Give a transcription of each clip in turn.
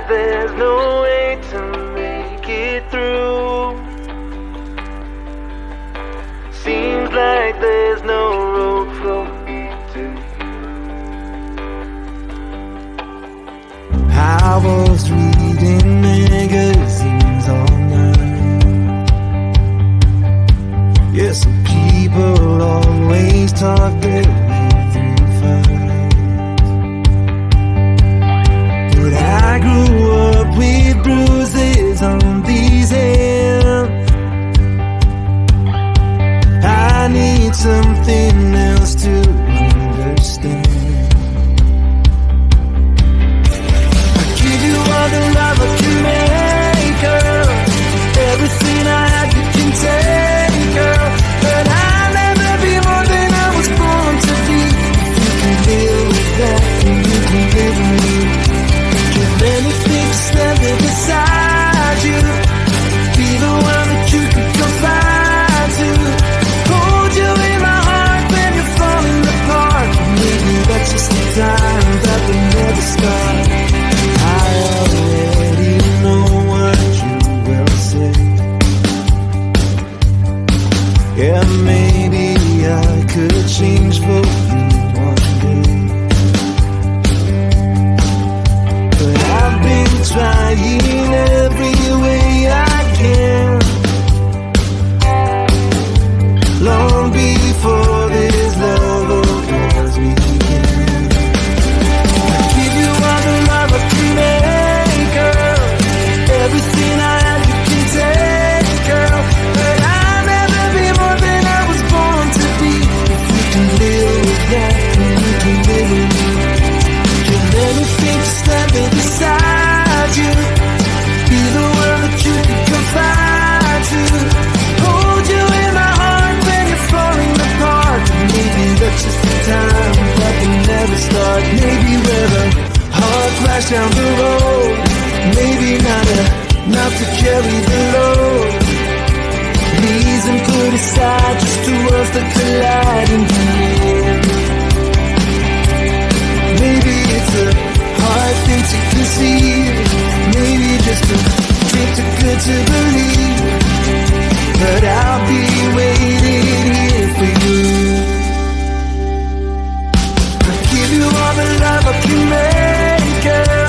like there's no way to make it through. Seems like there's no road from me to you. I was reading magazines all night. Yeah, some people always talk their way through fights, but I grew up with bruises on these hands. I need something else to understand. I give you all the love I can make, girl. Everything I had you can take, girl. But I'll never be more than I was born to be. If you can deal with that, then you can live with me. Give anything to stand there beside you. Be the one that you can confide to. Hold you in my heart when you're falling apart. Maybe that's just the time that we never start. I already know what you will say. Yeah, maybe I could change for you one day, but I've been trying every way I can. Long before this love of yours began. I give you all the love I can make, girl. Everything I have you can take, girl. But I'll never be more than I was born to be. If you can live with that, then you can live with me. Give anything to stand there beside you. Be the one that you can confide to. Hold you in my heart when you're falling apart. Maybe that's just the time that can never start. Maybe we're a hard crash down the road. Maybe not enough to carry the load. Reason put aside, just two worlds that collide in the end. Maybe it's a hard thing to conceive. Maybe just a dream too good to believe. But I'll be waiting here for you. I give you all the love I can make, girl.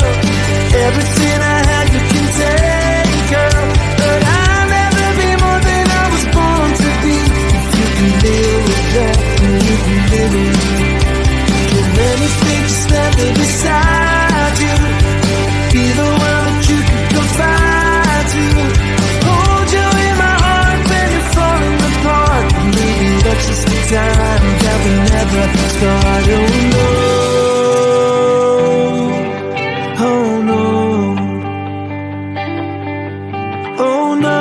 Everything I had you can take, girl. But I'll never be more than I was born to be. If you can live with that, then you can live with me. Give anything to stand there beside you. Be the one that you can confide to. Hold you in my heart when you're falling apart. Maybe that's just the time that we never start. Oh no, oh no, oh no.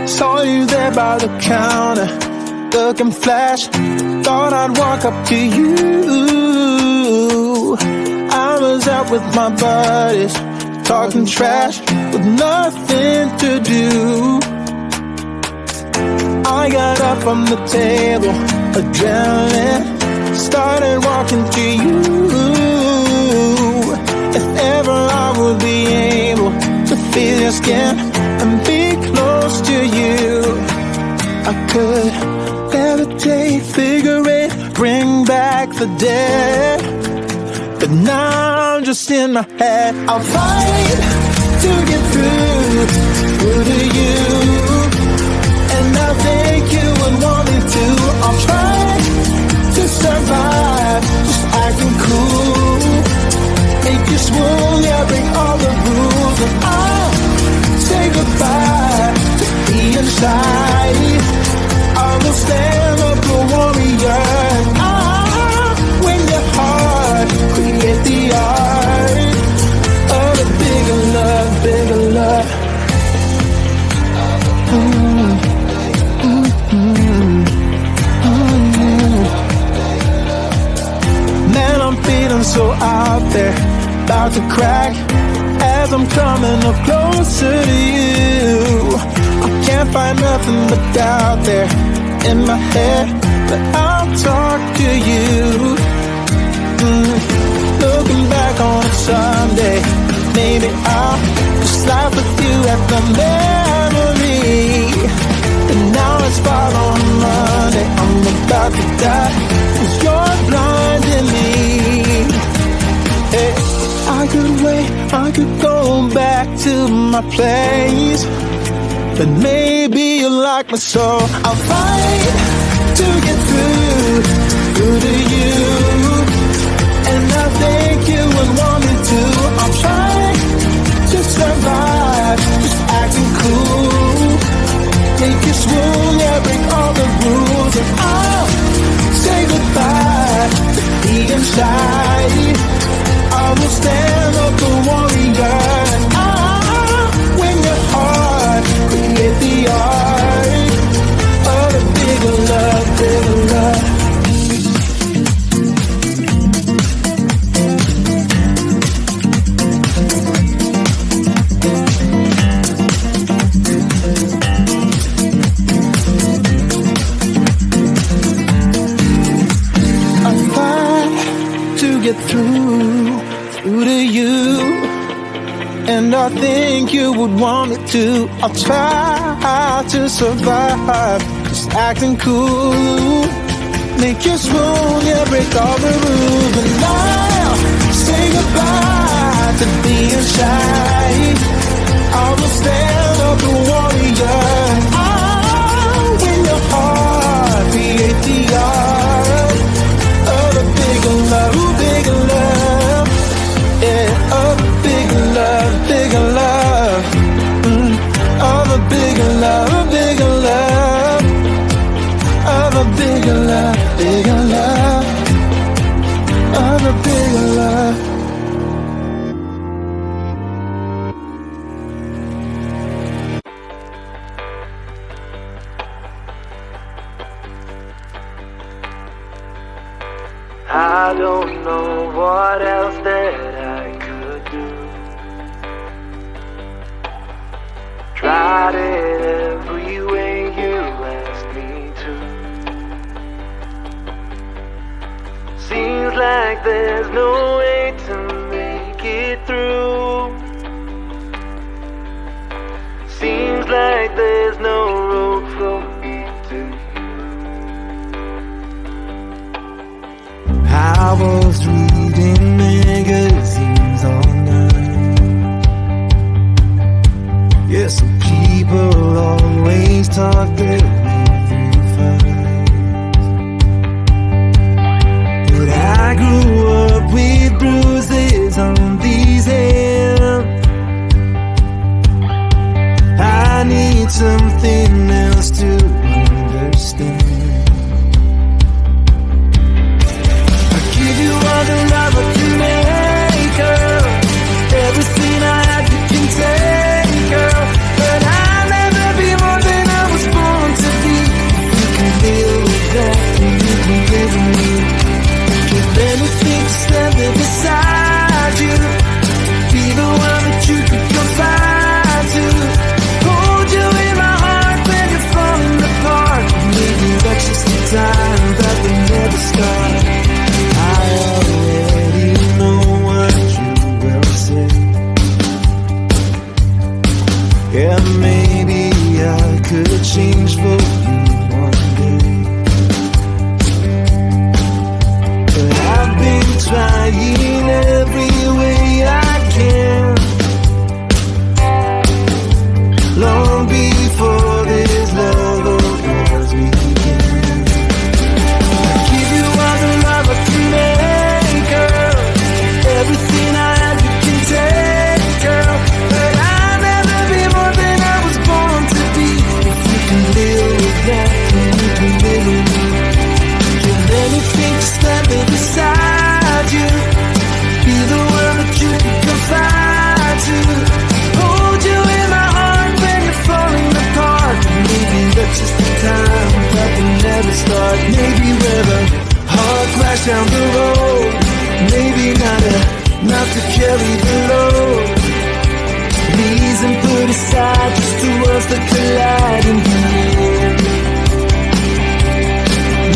Saw you there by the counter, looking flash. Thought I'd walk up to you. I was out with my buddies, talking trash with nothing to do. I got up from the table, adrenaline, started walking to you. If ever I would be able to feel your skin and be close to you, I could levitate, figure it, bring back the dead. But now I'm just in my head. I'll fight to get through to you, and I'll think you would want me to. I'll try to survive, just acting cool. Make you swoon, yeah, break all the rules, and I'll say goodbye to being shy. I will stand up a warrior. Win your heart, create the art of a bigger love, bigger love. Man, I'm feeling so out there, about to crack. as I'm coming up closer to you. I can't find nothing but doubt there in my head, but I'll talk to you. Looking back on a Sunday, maybe I'll just laugh with you at the memory. And now it's fall on Monday, I'm about to die, 'cause you're blinding me. Hey, I could wait, I could go back to my place, but maybe you like me so I'll fight to get through to you. And I think you would want me to. I'll try to survive, just acting cool. Make you swoon, yeah, break all the rules. And I'll say goodbye to being shy. I will stand up a warrior. And I'll win your heart, create the art of a bigger love, bigger love. Get through to you, and I think you would want me to. I'll try to survive, just acting cool. Make you swoon, yeah, break all the rules. And I'll say goodbye to being shy. I will stand up a warrior. I'll win your heart, create the art of a bigger love, bigger love, yeah, of a bigger love, bigger love, of a bigger love, bigger love, of a bigger love, bigger love, of a bigger love. I don't know what else that I could do. Tried it every way you asked me to. Seems like there's no way to make it through. Seems like there's no road for me to. I was reading magazines all night. Yeah, some people always talk their way through fights, but I grew up with bruises on these hands. I need something else to understand. You are the love I can make, girl. Everything I have you can take, girl. But I'll never be more than I was born to be. You can deal with that, and you can live with me. Give anything to stand there beside you. Be the one that you can confide to. Hold you in my heart when you're falling apart. Maybe that's just the time that we never start. I already know what you will say. Yeah, maybe I could change for you one day, but I've been trying every way I can. Long before this love of yours began, I give you all the love I can make, girl. Everything I have you can take, girl. But I'll never be more than I was born to be. If you can live with that, then you can live with me. Give anything to stand there beside you. Be the one that you can confide to. Hold you in my heart when you're falling apart. aside, just two worlds that collide in the end.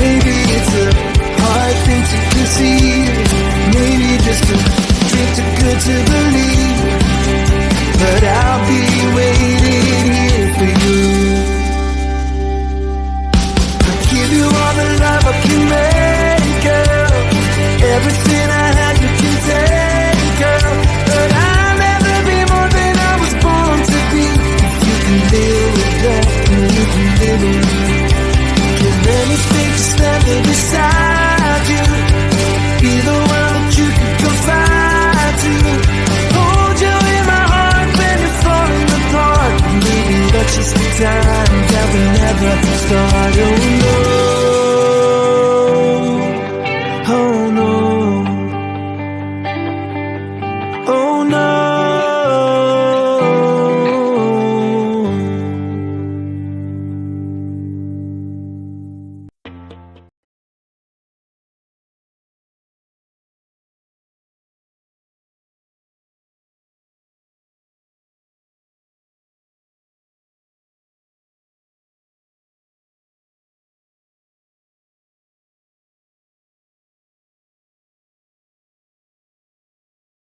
Maybe it's a hard thing to conceive, maybe just a dream too good to believe.